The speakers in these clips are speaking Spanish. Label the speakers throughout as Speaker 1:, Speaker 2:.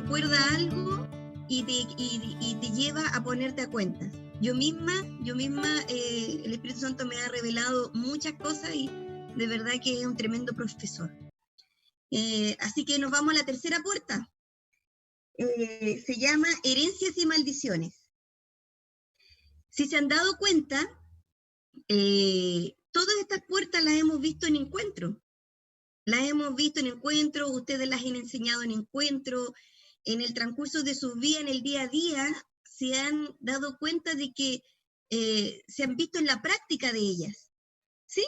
Speaker 1: recuerda algo y te lleva a ponerte a cuentas. Yo misma, el Espíritu Santo me ha revelado muchas cosas y de verdad que es un tremendo profesor. Así que nos vamos a la tercera puerta. Se llama herencias y maldiciones. Si se han dado cuenta, todas estas puertas las hemos visto en encuentro. Las hemos visto en encuentro, ustedes las han enseñado en encuentro, en el transcurso de su vida, en el día a día, se han dado cuenta de que se han visto en la práctica de ellas, ¿sí?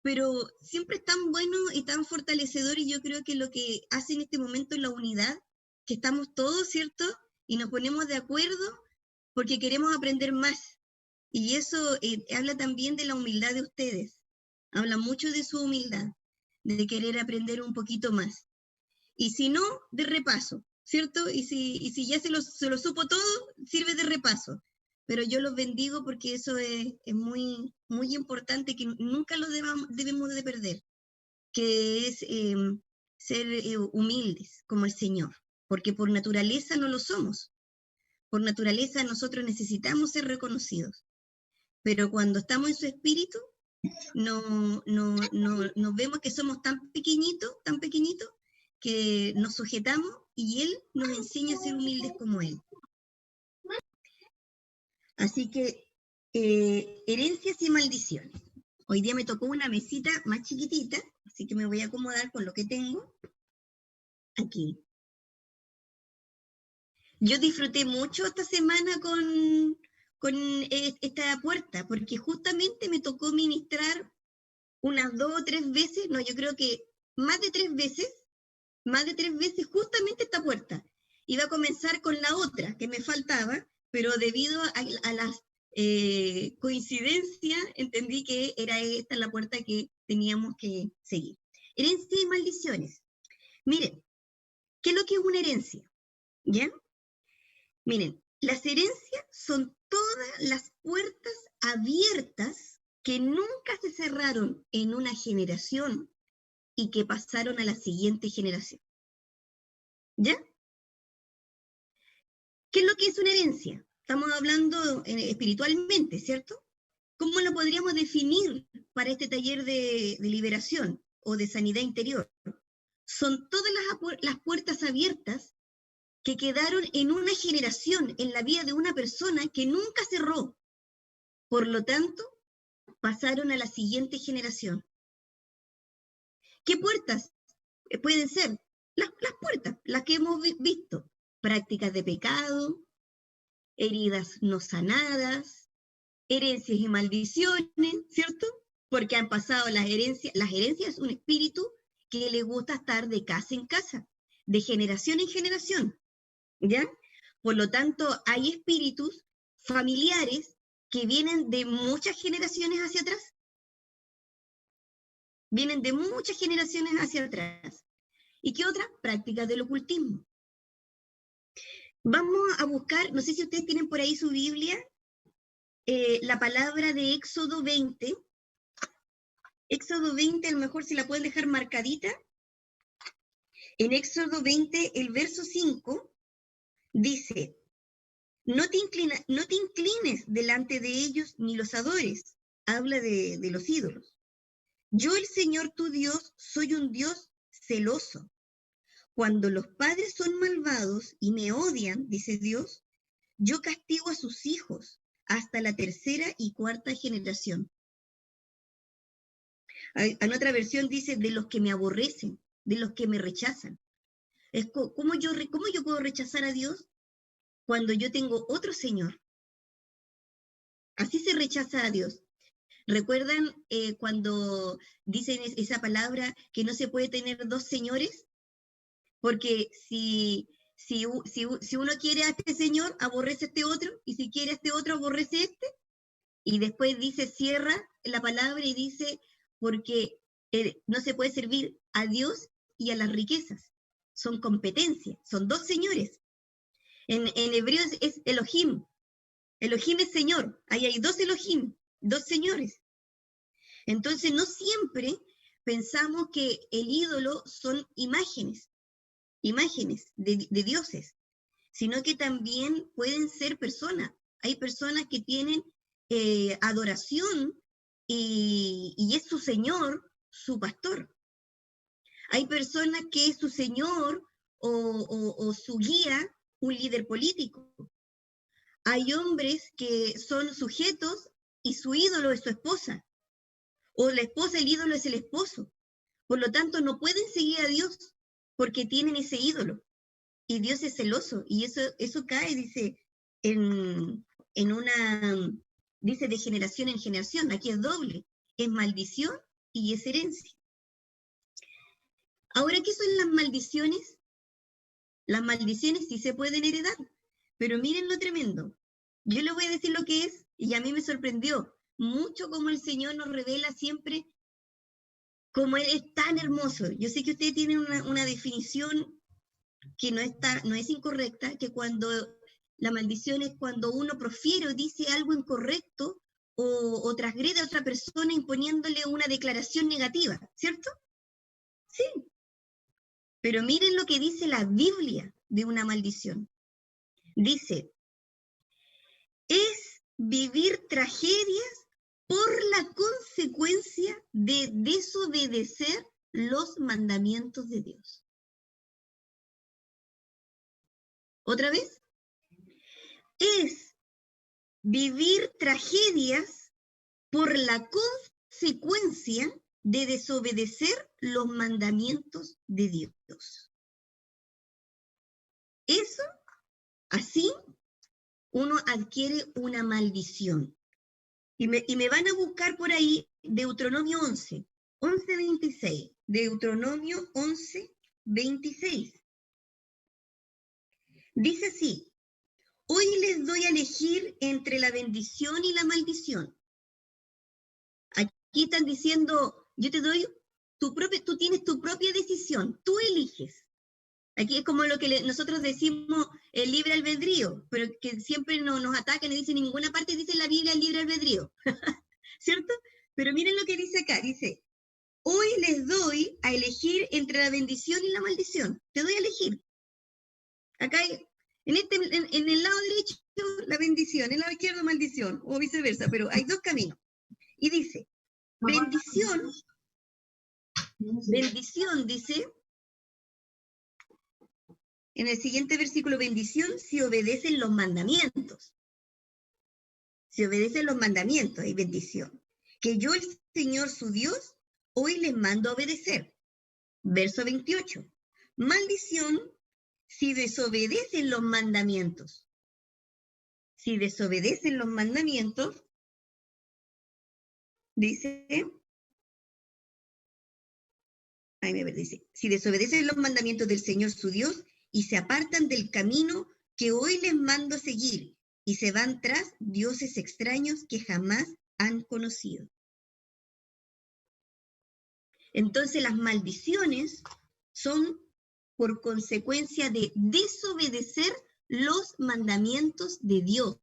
Speaker 1: Pero siempre es tan bueno y tan fortalecedor, y yo creo que lo que hace en este momento es la unidad, que estamos todos, ¿cierto? Y nos ponemos de acuerdo porque queremos aprender más. Y eso habla también de la humildad de ustedes, habla mucho de su humildad, de querer aprender un poquito más. Y si no, de repaso, ¿cierto? Y si ya se lo supo todo, sirve de repaso. Pero yo los bendigo porque eso es muy, muy importante, que nunca lo debemos de perder, que es ser humildes como el Señor, porque por naturaleza no lo somos. Por naturaleza nosotros necesitamos ser reconocidos. Pero cuando estamos en su espíritu, nos vemos que somos tan pequeñitos, que nos sujetamos y Él nos enseña a ser humildes como Él. Así que, herencias y maldiciones. Hoy día me tocó una mesita más chiquitita, así que me voy a acomodar con lo que tengo aquí. Yo disfruté mucho esta semana con esta puerta, porque justamente me tocó ministrar unas 2 o 3 veces, no, yo creo que más de 3 veces justamente esta puerta. Iba a comenzar con la otra que me faltaba, pero debido a las coincidencias, entendí que era esta la puerta que teníamos que seguir. Herencia y maldiciones. Miren, ¿qué es lo que es una herencia? ¿Ya? Miren, las herencias son todas las puertas abiertas que nunca se cerraron en una generación y que pasaron a la siguiente generación. ¿Ya? ¿Qué es lo que es una herencia? Estamos hablando espiritualmente, ¿cierto? ¿Cómo lo podríamos definir para este taller de liberación o de sanidad interior? Son todas las puertas abiertas que quedaron en una generación, en la vida de una persona que nunca cerró. Por lo tanto, pasaron a la siguiente generación. ¿Qué puertas pueden ser? Las puertas, las que hemos visto. Prácticas de pecado, heridas no sanadas, herencias y maldiciones, ¿cierto? Porque han pasado las herencias. Las herencias es un espíritu que le gusta estar de casa en casa, de generación en generación, ¿ya? Por lo tanto, hay espíritus familiares que vienen de muchas generaciones hacia atrás. Vienen de muchas generaciones hacia atrás. ¿Y qué otra? Prácticas del ocultismo. Vamos a buscar, no sé si ustedes tienen por ahí su Biblia, la palabra de Éxodo 20. Éxodo 20, a lo mejor si la pueden dejar marcadita. En Éxodo 20, el verso 5, dice: no te inclines delante de ellos ni los adores. Habla de los ídolos. Yo, el Señor tu Dios, soy un Dios celoso. Cuando los padres son malvados y me odian, dice Dios, yo castigo a sus hijos hasta la 3ª y 4ª generación. En otra versión dice, de los que me aborrecen, de los que me rechazan. ¿Cómo yo puedo rechazar a Dios cuando yo tengo otro Señor? Así se rechaza a Dios. ¿Recuerdan cuando dicen esa palabra que no se puede tener 2 señores? Porque si uno quiere a este señor, aborrece a este otro, y si quiere a este otro, aborrece a este. Y después cierra la palabra y dice, porque no se puede servir a Dios y a las riquezas. Son competencias, son 2 señores. En hebreo es Elohim. Elohim es Señor. Ahí hay 2 Elohim, 2 señores. Entonces no siempre pensamos que el ídolo son imágenes. imágenes de dioses, sino que también pueden ser personas. Hay personas que tienen adoración y es su Señor, su pastor. Hay personas que es su Señor o su guía, un líder político. Hay hombres que son sujetos y su ídolo es su esposa, o la esposa, el ídolo es el esposo. Por lo tanto, no pueden seguir a Dios porque tienen ese ídolo. Y Dios es celoso, y eso cae, dice, en una, dice, de generación en generación. Aquí es doble, es maldición y es herencia. Ahora, ¿qué son las maldiciones? Las maldiciones sí se pueden heredar, pero miren lo tremendo. Yo les voy a decir lo que es, y a mí me sorprendió mucho como el Señor nos revela siempre como Él es tan hermoso. Yo sé que ustedes tienen una definición que no es incorrecta, que cuando la maldición es cuando uno profiere o dice algo incorrecto o transgrede a otra persona imponiéndole una declaración negativa, ¿cierto? Sí. Pero miren lo que dice la Biblia de una maldición. Dice, es vivir tragedias por la consecuencia de desobedecer los mandamientos de Dios. ¿Otra vez? Es vivir tragedias por la consecuencia de desobedecer los mandamientos de Dios. Eso, así, uno adquiere una maldición. Y me van a buscar por ahí Deuteronomio 11:26. Deuteronomio 11:26. Dice así, hoy les doy a elegir entre la bendición y la maldición. Aquí están diciendo, yo te doy tú tienes tu propia decisión, tú eliges. Aquí es como lo que nosotros decimos el libre albedrío, pero que siempre nos atacan y dicen en ninguna parte dice la Biblia el libre albedrío, ¿cierto? Pero miren lo que dice acá, dice, hoy les doy a elegir entre la bendición y la maldición, te doy a elegir. Acá en el lado derecho la bendición, en el lado izquierdo maldición, o viceversa, pero hay dos caminos. Y dice, bendición, dice, en el siguiente versículo, bendición si obedecen los mandamientos. Si obedecen los mandamientos hay bendición. Que yo, el Señor su Dios, hoy les mando a obedecer. Verso 28. Maldición si desobedecen los mandamientos. Si desobedecen los mandamientos, dice, si desobedecen los mandamientos del Señor su Dios y se apartan del camino que hoy les mando seguir y se van tras dioses extraños que jamás han conocido. Entonces las maldiciones son por consecuencia de desobedecer los mandamientos de Dios.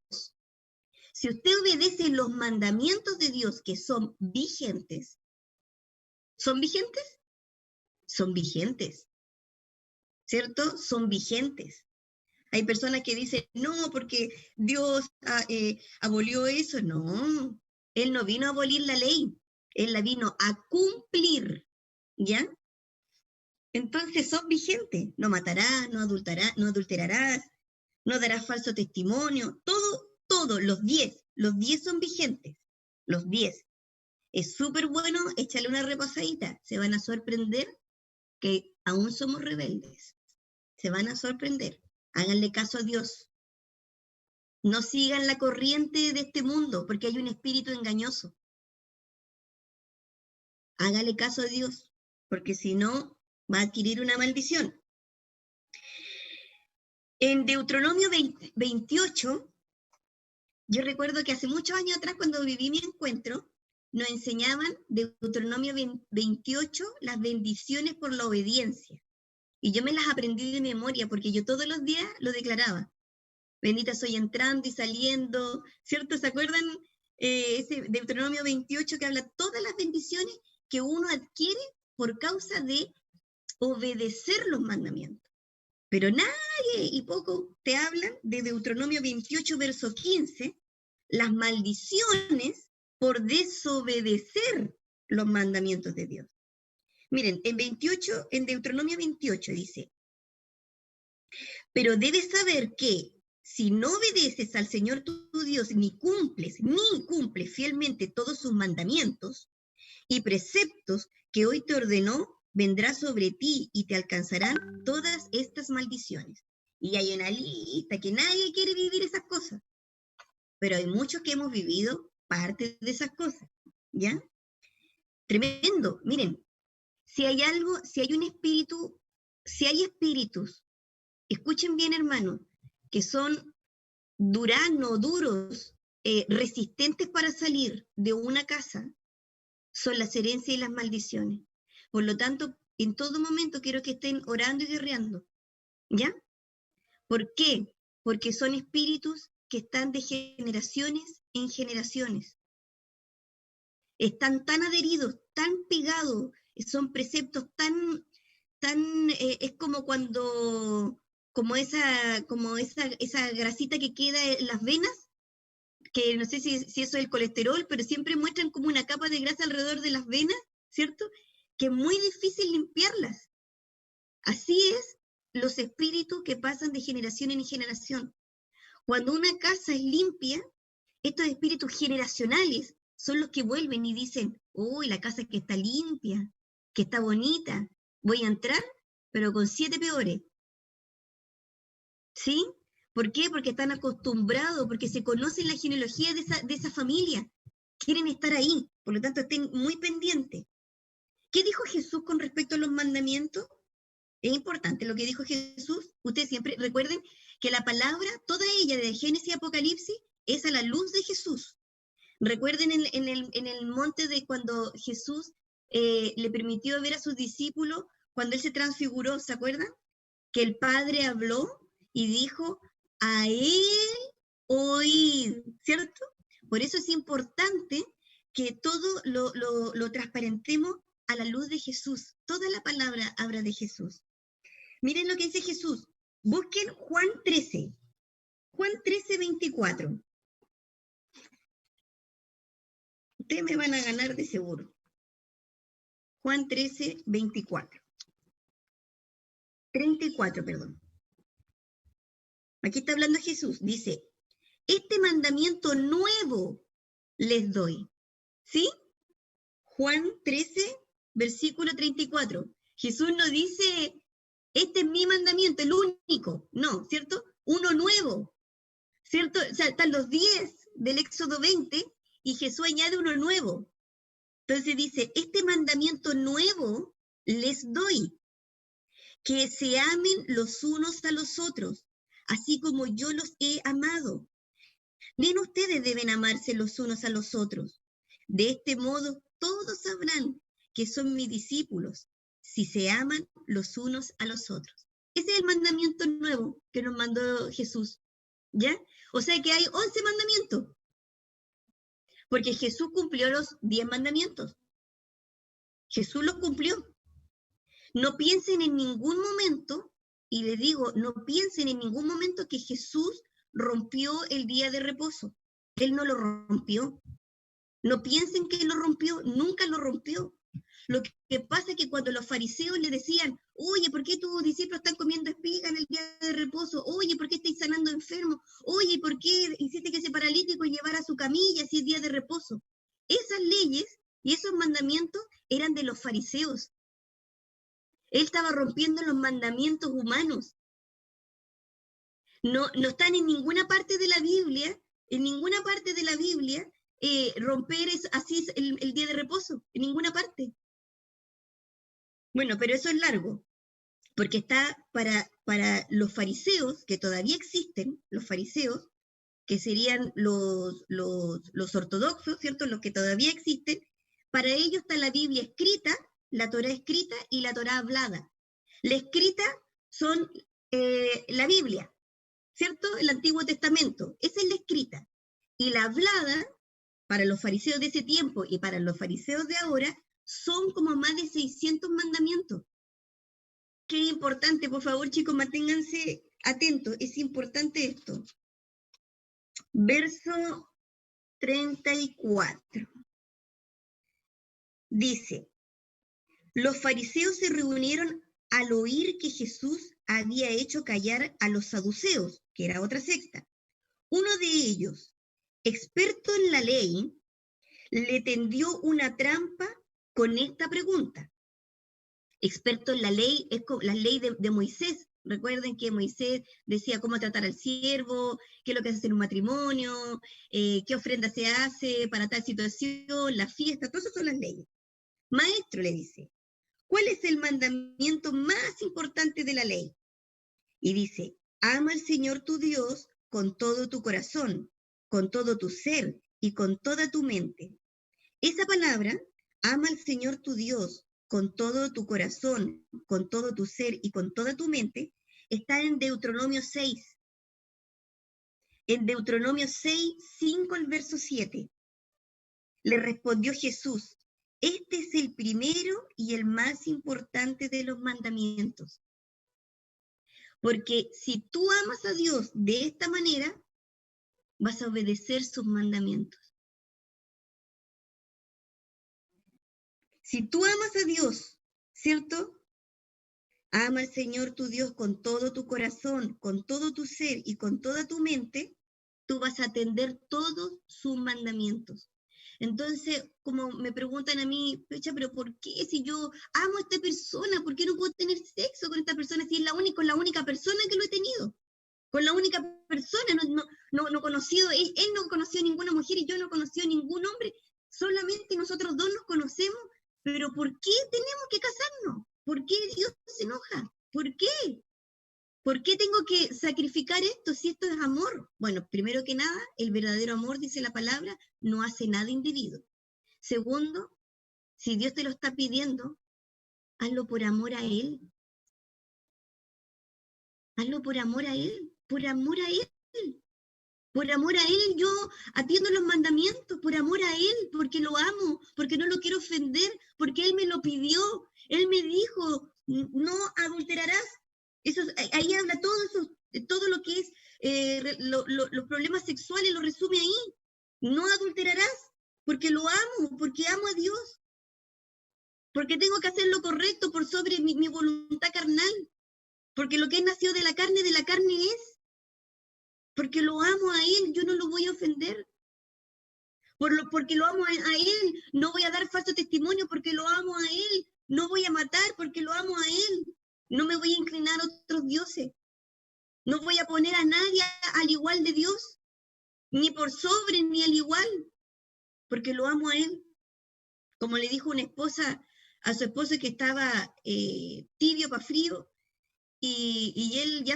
Speaker 1: Si usted obedece los mandamientos de Dios que son vigentes, ¿son vigentes? Son vigentes, ¿cierto? Son vigentes. Hay personas que dicen, no, porque Dios abolió eso. No, Él no vino a abolir la ley, Él la vino a cumplir, ¿ya? Entonces son vigentes. No matarás, no adulterarás, no darás falso testimonio. Todo, los 10 son vigentes. Los 10. Es súper bueno echarle una repasadita. Se van a sorprender que aún somos rebeldes. Se van a sorprender. Háganle caso a Dios. No sigan la corriente de este mundo, porque hay un espíritu engañoso. Hágale caso a Dios, porque si no, va a adquirir una maldición. En Deuteronomio 28, yo recuerdo que hace muchos años atrás, cuando viví mi encuentro, nos enseñaban Deuteronomio 28, las bendiciones por la obediencia. Y yo me las aprendí de memoria, porque yo todos los días lo declaraba. Bendita soy entrando y saliendo, ¿cierto? ¿Se acuerdan ese Deuteronomio 28 que habla todas las bendiciones que uno adquiere por causa de obedecer los mandamientos? Pero nadie y poco te hablan de Deuteronomio 28, verso 15, las maldiciones por desobedecer los mandamientos de Dios. Miren, en Deuteronomio 28 dice, pero debes saber que si no obedeces al Señor tu Dios, ni cumples fielmente todos sus mandamientos y preceptos que hoy te ordenó, vendrá sobre ti y te alcanzarán todas estas maldiciones. Y hay una lista que nadie quiere vivir esas cosas, pero hay muchos que hemos vivido parte de esas cosas, ¿ya? Tremendo. Miren, si hay un espíritu, si hay espíritus, escuchen bien, hermanos, que son duros, resistentes para salir de una casa, son las herencias y las maldiciones. Por lo tanto, en todo momento quiero que estén orando y guerreando, ¿ya? ¿Por qué? Porque son espíritus que están de generaciones en generaciones. Están tan adheridos, tan pegados, son preceptos es como cuando, como esa grasita que queda en las venas, que no sé si eso es el colesterol, pero siempre muestran como una capa de grasa alrededor de las venas, ¿cierto? Que es muy difícil limpiarlas. Así es los espíritus que pasan de generación en generación. Cuando una casa es limpia, estos espíritus generacionales son los que vuelven y dicen, uy, la casa que está limpia, que está bonita, voy a entrar, pero con 7 peores. ¿Sí? ¿Por qué? Porque están acostumbrados, porque se conocen la genealogía de esa familia. Quieren estar ahí, por lo tanto estén muy pendientes. ¿Qué dijo Jesús con respecto a los mandamientos? Es importante lo que dijo Jesús. Ustedes siempre recuerden que la palabra, toda ella de Génesis y Apocalipsis, es a la luz de Jesús. Recuerden en el monte de cuando Jesús le permitió ver a sus discípulos, cuando él se transfiguró, ¿se acuerdan? Que el Padre habló y dijo, a él oíd, ¿cierto? Por eso es importante que todo lo transparentemos a la luz de Jesús. Toda la palabra habla de Jesús. Miren lo que dice Jesús. Busquen Juan 13. Juan 13, 24. Ustedes me van a ganar de seguro. Juan 13, 24. 34, perdón. Aquí está hablando Jesús. Dice, este mandamiento nuevo les doy. ¿Sí? Juan 13, versículo 34. Jesús no dice, este es mi mandamiento, el único. No, ¿cierto? Uno nuevo. ¿Cierto? O sea, están los 10 del Éxodo 20 y Jesús añade uno nuevo. Entonces dice, este mandamiento nuevo les doy, que se amen los unos a los otros, así como yo los he amado. Bien, ustedes deben amarse los unos a los otros. De este modo, todos sabrán que son mis discípulos, si se aman los unos a los otros. Ese es el mandamiento nuevo que nos mandó Jesús, ¿ya? O sea que hay 11 mandamientos, porque Jesús cumplió los 10 mandamientos. Jesús los cumplió. No piensen en ningún momento, y les digo, no piensen en ningún momento que Jesús rompió el día de reposo. Él no lo rompió. No piensen que lo rompió, nunca lo rompió. Lo que pasa es que cuando los fariseos le decían, oye, ¿por qué tus discípulos están comiendo espiga en el día de reposo? Oye, ¿por qué estáis sanando enfermos? Oye, ¿por qué hiciste que ese paralítico llevara su camilla si es día de reposo? Esas leyes y esos mandamientos eran de los fariseos. Él estaba rompiendo los mandamientos humanos. No están en ninguna parte de la Biblia, romper así el día de reposo, en ninguna parte. Bueno, pero eso es largo, porque está para los fariseos, que todavía existen, los fariseos, que serían los ortodoxos, ¿cierto? Los que todavía existen, para ellos está la Biblia escrita, la Torá escrita y la Torá hablada. La escrita son la Biblia, ¿cierto? El Antiguo Testamento, esa es la escrita. Y la hablada, para los fariseos de ese tiempo y para los fariseos de ahora, son como más de 600 mandamientos. qué importante, por favor, chicos, manténganse atentos, es importante esto. Verso 34. Dice, los fariseos se reunieron al oír que Jesús había hecho callar a los saduceos, que era otra secta. Uno de ellos, experto en la ley, le tendió una trampa con esta pregunta. Experto en la ley, es la ley de Moisés. Recuerden que Moisés decía cómo tratar al siervo, qué es lo que hace en un matrimonio, qué ofrenda se hace para tal situación, la fiesta, todas esas son las leyes. Maestro, le dice, ¿cuál es el mandamiento más importante de la ley? Y dice, ama al Señor tu Dios con todo tu corazón, con todo tu ser y con toda tu mente. Esa palabra, ama al Señor tu Dios con todo tu corazón, con todo tu ser y con toda tu mente, está en Deuteronomio 6. En Deuteronomio 6, 5 al verso 7. Le respondió Jesús, este es el primero y el más importante de los mandamientos. Porque si tú amas a Dios de esta manera, vas a obedecer sus mandamientos. Si tú amas a Dios, ¿cierto? Ama al Señor tu Dios con todo tu corazón, con todo tu ser y con toda tu mente, tú vas a atender todos sus mandamientos. Entonces, como me preguntan a mí, Pecha, pero ¿por qué si yo amo a esta persona, por qué no puedo tener sexo con esta persona si es la única persona que lo he tenido? Con la única persona, no conocido, él no conoció ninguna mujer y yo no conocí ningún hombre, solamente nosotros dos nos conocemos, pero ¿por qué tenemos que casarnos? ¿Por qué Dios se enoja? ¿Por qué? ¿Por qué tengo que sacrificar esto si esto es amor? Bueno, primero que nada, el verdadero amor, dice la palabra, no hace nada indebido. Segundo, si Dios te lo está pidiendo, hazlo por amor a Él. Hazlo por amor a Él, por amor a Él. Por amor a Él yo atiendo los mandamientos, por amor a Él, porque lo amo, porque no lo quiero ofender, porque Él me lo pidió. Él me dijo, no adulterarás. Eso, ahí habla todo eso, todo lo que es los problemas sexuales, lo resume ahí. No adulterarás, porque lo amo, porque amo a Dios. Porque tengo que hacer lo correcto por sobre mi voluntad carnal. Porque lo que es nacido de la carne es. Porque lo amo a Él, yo no lo voy a ofender. Porque lo amo a Él, no voy a dar falso testimonio porque lo amo a Él. No voy a matar porque lo amo a Él. No me voy a inclinar a otros dioses. No voy a poner a nadie al igual de Dios, ni por sobre ni al igual, porque lo amo a Él. Como le dijo una esposa a su esposo que estaba tibio para frío, y él ya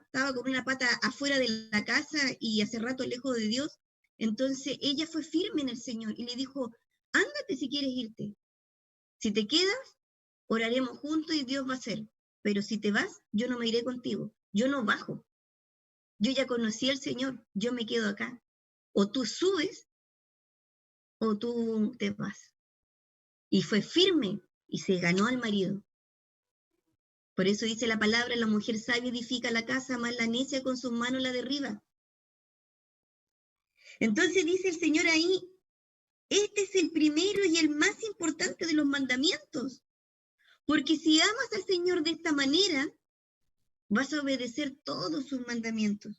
Speaker 1: estaba con una pata afuera de la casa y hace rato lejos de Dios. Entonces ella fue firme en el Señor y le dijo, ándate si quieres irte. Si te quedas, oraremos juntos y Dios va a hacer. Pero si te vas, yo no me iré contigo. Yo no bajo. Yo ya conocí al Señor. Yo me quedo acá. O tú subes o tú te vas. Y fue firme y se ganó al marido. Por eso dice la palabra, la mujer sabia edifica la casa, más la necia con sus manos la derriba. Entonces dice el Señor ahí, este es el primero y el más importante de los mandamientos. Porque si amas al Señor de esta manera, vas a obedecer todos sus mandamientos.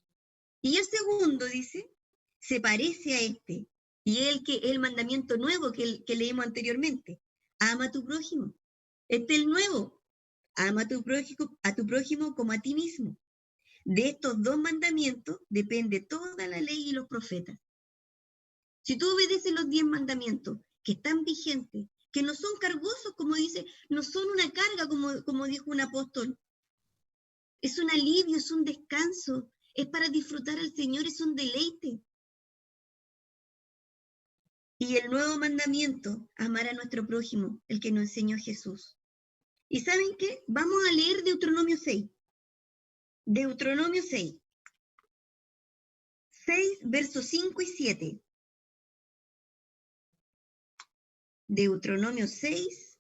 Speaker 1: Y el segundo, dice, se parece a este. Y el mandamiento nuevo que leímos anteriormente. Ama a tu prójimo. Este es el nuevo. Ama a tu prójimo como a ti mismo. De estos dos mandamientos depende toda la ley y los profetas. Si tú obedeces los 10 mandamientos que están vigentes, que no son cargosos, como dice, no son una carga, como dijo un apóstol. Es un alivio, es un descanso, es para disfrutar al Señor, es un deleite. Y el nuevo mandamiento, amar a nuestro prójimo, el que nos enseñó Jesús. ¿Y saben qué? Vamos a leer Deuteronomio 6. Deuteronomio 6. 6, versos 5 y 7. Deuteronomio 6,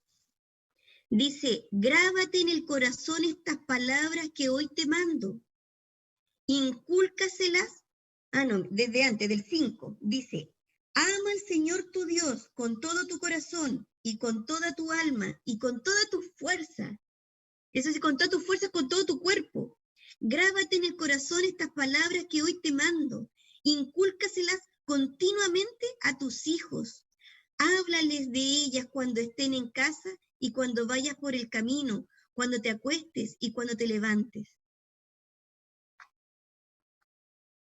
Speaker 1: Dice, grábate en el corazón estas palabras que hoy te mando. Incúlcaselas. No, desde antes, del 5. Dice, ama al Señor tu Dios con todo tu corazón y con toda tu alma y con toda tu fuerza. Eso sí, con toda tu fuerza, con todo tu cuerpo. Grábate en el corazón estas palabras que hoy te mando. Incúlcaselas continuamente a tus hijos. Háblales de ellas cuando estén en casa y cuando vayas por el camino, cuando te acuestes y cuando te levantes.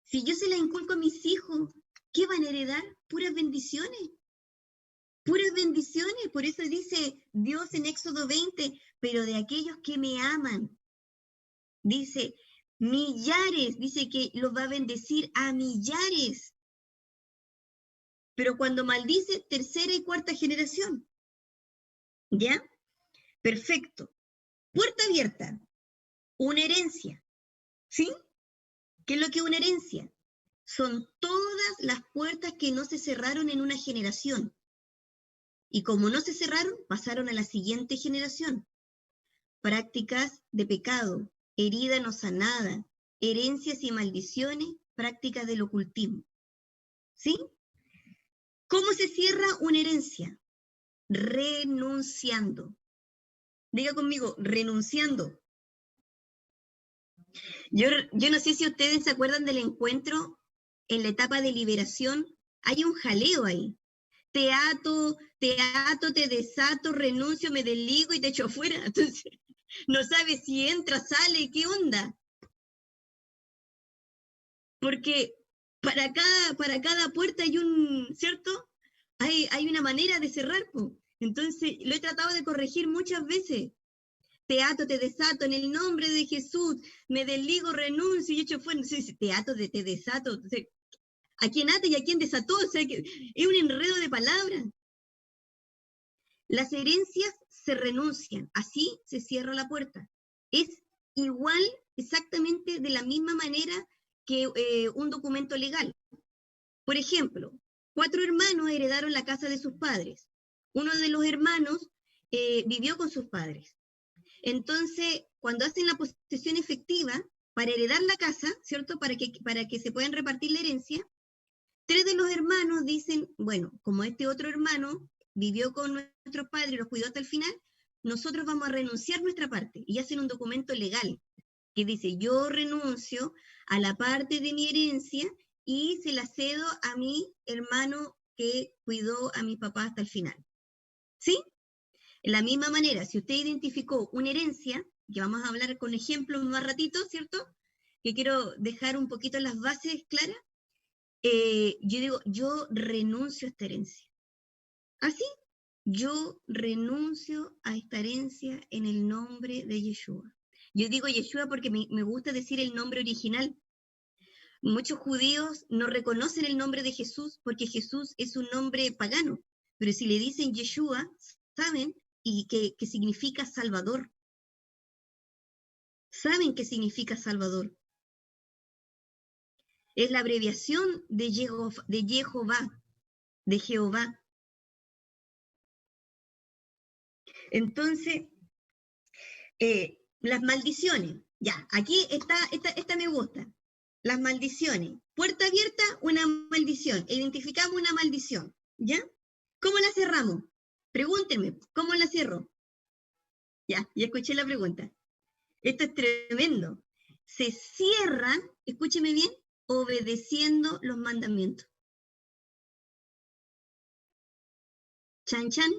Speaker 1: Si yo se las inculco a mis hijos, ¿qué van a heredar? Puras bendiciones. Puras bendiciones. Por eso dice Dios en Éxodo 20, pero de aquellos que me aman. Dice, millares, dice que los va a bendecir a millares. Pero cuando maldice, tercera y cuarta generación. ¿Ya? Perfecto. Puerta abierta. Una herencia. ¿Sí? ¿Qué es lo que es una herencia? Son todas las puertas que no se cerraron en una generación. Y como no se cerraron, pasaron a la siguiente generación. Prácticas de pecado, herida no sanada, herencias y maldiciones, prácticas del ocultismo. ¿Sí? ¿Cómo se cierra una herencia? Renunciando. Diga conmigo, renunciando. Yo no sé si ustedes se acuerdan del encuentro en la etapa de liberación. Hay un jaleo ahí. Te ato, te desato, renuncio, me desligo y te echo afuera. Entonces, no sabes si entra, sale, qué onda. Porque para cada puerta hay ¿cierto? Hay una manera de cerrar, po. Entonces, lo he tratado de corregir muchas veces. Te ato, te desato, en el nombre de Jesús, me desligo, renuncio y echo fuera. Te ato, te desato. ¿A quién ata y a quién desató? O sea, que es un enredo de palabras. Las herencias se renuncian, así se cierra la puerta. Es igual, exactamente de la misma manera que un documento legal. Por ejemplo, 4 hermanos heredaron la casa de sus padres. Uno de los hermanos vivió con sus padres. Entonces, cuando hacen la posesión efectiva para heredar la casa, ¿cierto? Para que se puedan repartir la herencia, 3 de los hermanos dicen, bueno, como este otro hermano vivió con nuestros padres y los cuidó hasta el final, nosotros vamos a renunciar nuestra parte. Y hacen un documento legal que dice, yo renuncio a la parte de mi herencia y se la cedo a mi hermano que cuidó a mi papá hasta el final. ¿Sí? De la misma manera, si usted identificó una herencia, que vamos a hablar con ejemplos más ratito, ¿cierto? Que quiero dejar un poquito las bases claras. Yo digo, yo renuncio a esta herencia. Así, yo renuncio a esta herencia en el nombre de Yeshua. Yo digo Yeshua porque me gusta decir el nombre original. Muchos judíos no reconocen el nombre de Jesús porque Jesús es un nombre pagano. Pero si le dicen Yeshua, saben y que significa Salvador. Saben qué significa Salvador. Es la abreviación de Jehová, de Jehová. Entonces, las maldiciones. Ya, aquí esta me gusta. Las maldiciones. Puerta abierta, una maldición. Identificamos una maldición. ¿Ya? ¿Cómo la cerramos? Pregúntenme, ¿cómo la cierro? Ya escuché la pregunta. Esto es tremendo. Se cierra, escúcheme bien, obedeciendo los mandamientos. Chan, chan.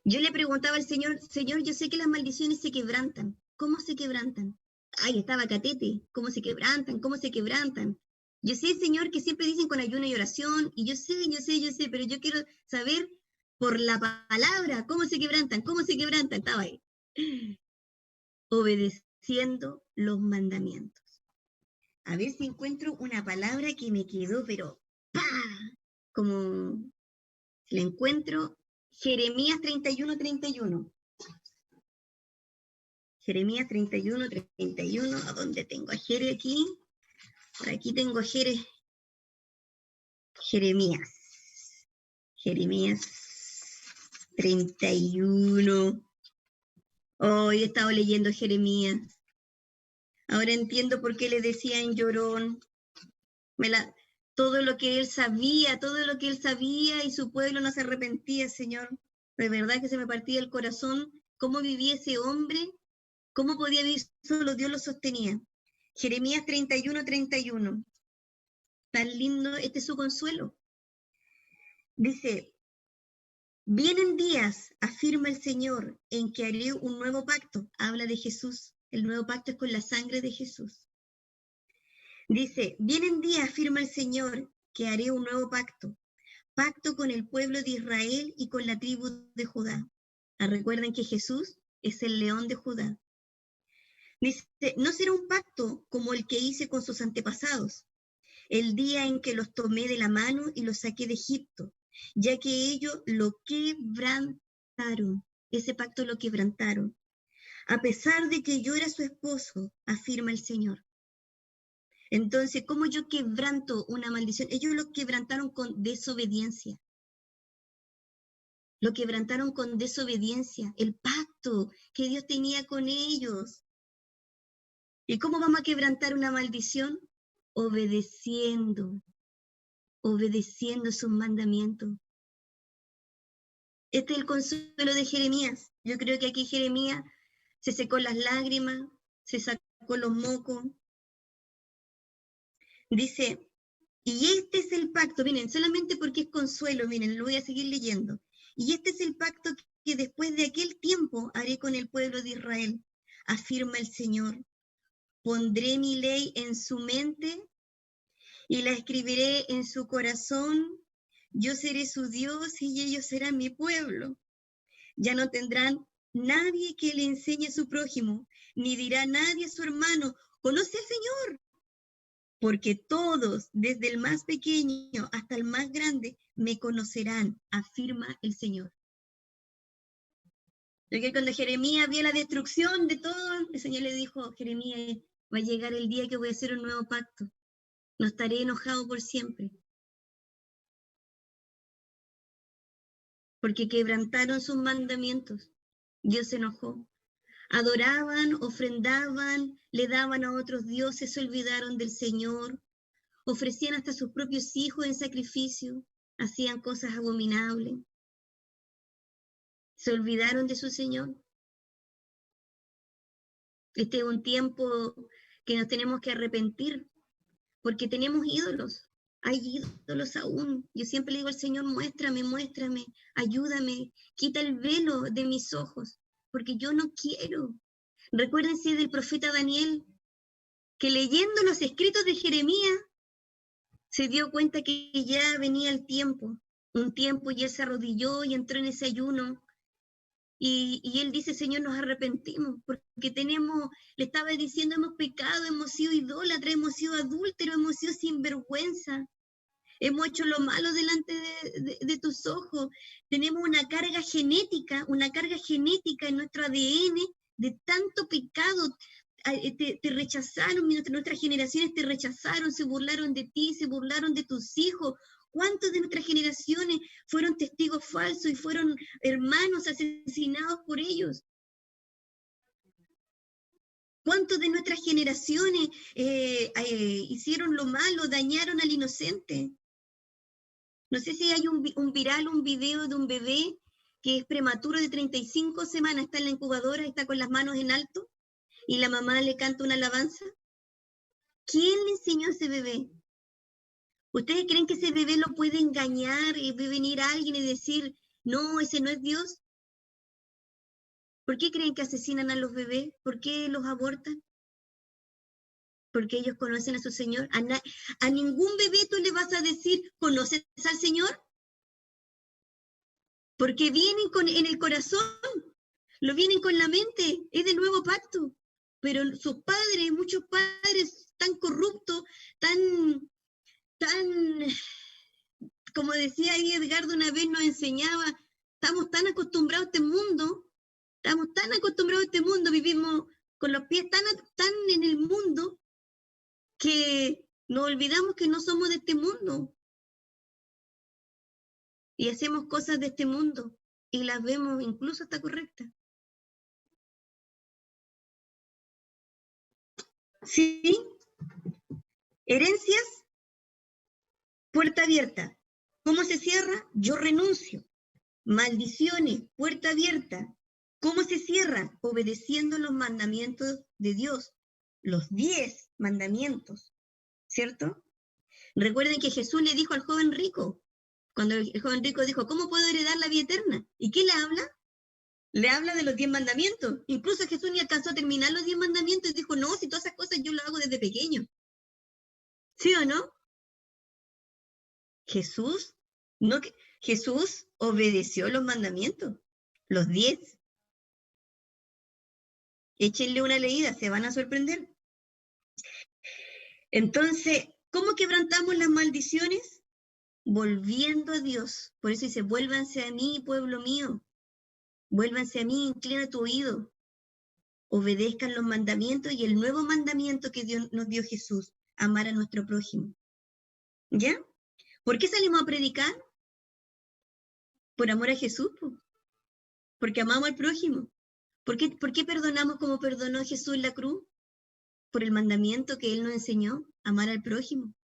Speaker 1: Yo le preguntaba al Señor, Señor, yo sé que las maldiciones se quebrantan. ¿Cómo se quebrantan? Ay, estaba catete. ¿Cómo se quebrantan? ¿Cómo se quebrantan? Yo sé, Señor, que siempre dicen con ayuno y oración, y yo sé, pero yo quiero saber por la palabra cómo se quebrantan, estaba ahí. Obedeciendo los mandamientos. A ver si encuentro una palabra que me quedó, pero ¡pah! Como la encuentro, Jeremías 31:31. Jeremías 31:31. ¿A dónde tengo a Jere aquí? Por aquí tengo a Jeremías. Jeremías 31. Hoy he estado leyendo Jeremías. Ahora entiendo por qué le decían llorón. Todo lo que él sabía y su pueblo no se arrepentía, Señor. De verdad que se me partía el corazón cómo vivía ese hombre, cómo podía vivir, solo Dios lo sostenía. Jeremías 31:31. Tan lindo, este es su consuelo. Dice, vienen días, afirma el Señor, en que haré un nuevo pacto. Habla de Jesús. El nuevo pacto es con la sangre de Jesús. Dice, vienen días, afirma el Señor, que haré un nuevo pacto. Pacto con el pueblo de Israel y con la tribu de Judá. Recuerden que Jesús es el león de Judá. Dice, no será un pacto como el que hice con sus antepasados, el día en que los tomé de la mano y los saqué de Egipto, ya que ellos lo quebrantaron. Ese pacto lo quebrantaron. A pesar de que yo era su esposo, afirma el Señor. Entonces, ¿cómo yo quebranto una maldición? Ellos lo quebrantaron con desobediencia. Lo quebrantaron con desobediencia, el pacto que Dios tenía con ellos. ¿Y cómo vamos a quebrantar una maldición? Obedeciendo sus mandamientos. Este es el consuelo de Jeremías. Yo creo que aquí Jeremías se secó las lágrimas, se sacó los mocos. Dice, y este es el pacto, miren, solamente porque es consuelo, miren, lo voy a seguir leyendo. Y este es el pacto que después de aquel tiempo haré con el pueblo de Israel, afirma el Señor. Pondré mi ley en su mente y la escribiré en su corazón. Yo seré su Dios y ellos serán mi pueblo. Ya no tendrán nadie que le enseñe a su prójimo, ni dirá nadie a su hermano, conoce al Señor. Porque todos, desde el más pequeño hasta el más grande, me conocerán, afirma el Señor. Porque cuando Jeremías vio la destrucción de todo, el Señor le dijo, Jeremías, va a llegar el día que voy a hacer un nuevo pacto. No estaré enojado por siempre. Porque quebrantaron sus mandamientos. Dios se enojó. Adoraban, ofrendaban, le daban a otros dioses, se olvidaron del Señor. Ofrecían hasta sus propios hijos en sacrificio. Hacían cosas abominables. Se olvidaron de su Señor. Este es un tiempo que nos tenemos que arrepentir, porque tenemos ídolos. Hay ídolos aún. Yo siempre le digo al Señor, muéstrame, ayúdame, quita el velo de mis ojos, porque yo no quiero. Recuérdense del profeta Daniel, que leyendo los escritos de Jeremías, se dio cuenta que ya venía el tiempo, un tiempo, y él se arrodilló y entró en ese ayuno. Y él dice, Señor, nos arrepentimos, porque le estaba diciendo, hemos pecado, hemos sido idólatras, hemos sido adúlteros, hemos sido sinvergüenza, hemos hecho lo malo delante de tus ojos, tenemos una carga genética en nuestro ADN de tanto pecado. Te rechazaron, nuestras generaciones te rechazaron, se burlaron de ti, se burlaron de tus hijos. ¿Cuántos de nuestras generaciones fueron testigos falsos y fueron hermanos asesinados por ellos? ¿Cuántos de nuestras generaciones hicieron lo malo, dañaron al inocente? No sé si hay un video de un bebé que es prematuro de 35 semanas, está en la incubadora, está con las manos en alto, y la mamá le canta una alabanza. ¿Quién le enseñó a ese bebé? ¿Ustedes creen que ese bebé lo puede engañar y ve venir a alguien y decir, no, ese no es Dios? ¿Por qué creen que asesinan a los bebés? ¿Por qué los abortan? Porque ellos conocen a su Señor. A ningún bebé tú le vas a decir, ¿conoces al Señor? Porque vienen en el corazón, lo vienen con la mente, es del nuevo pacto. Pero sus padres, muchos padres tan corruptos, tan, como decía ahí Edgardo una vez nos enseñaba, estamos tan acostumbrados a este mundo, vivimos con los pies tan en el mundo, que nos olvidamos que no somos de este mundo. Y hacemos cosas de este mundo y las vemos incluso hasta correctas. ¿Sí? Herencias, puerta abierta. ¿Cómo se cierra? Yo renuncio. Maldiciones, puerta abierta. ¿Cómo se cierra? Obedeciendo los mandamientos de Dios. Los 10 mandamientos, ¿cierto? Recuerden que Jesús le dijo al joven rico, cuando el joven rico dijo, ¿cómo puedo heredar la vida eterna? ¿Y qué le habla? Le habla de los 10 mandamientos. Incluso Jesús ni alcanzó a terminar los 10 mandamientos y dijo, no, si todas esas cosas yo lo hago desde pequeño. ¿Sí o no? Jesús, no, Jesús obedeció los mandamientos, los 10. Échenle una leída, se van a sorprender. Entonces, ¿cómo quebrantamos las maldiciones? Volviendo a Dios. Por eso dice, vuélvanse a mí, pueblo mío. Vuélvanse a mí, inclina tu oído. Obedezcan los mandamientos y el nuevo mandamiento que nos dio Jesús, amar a nuestro prójimo. ¿Ya? ¿Por qué salimos a predicar? Por amor a Jesús, porque amamos al prójimo. ¿Por qué perdonamos como perdonó Jesús en la cruz? Por el mandamiento que Él nos enseñó, amar al prójimo.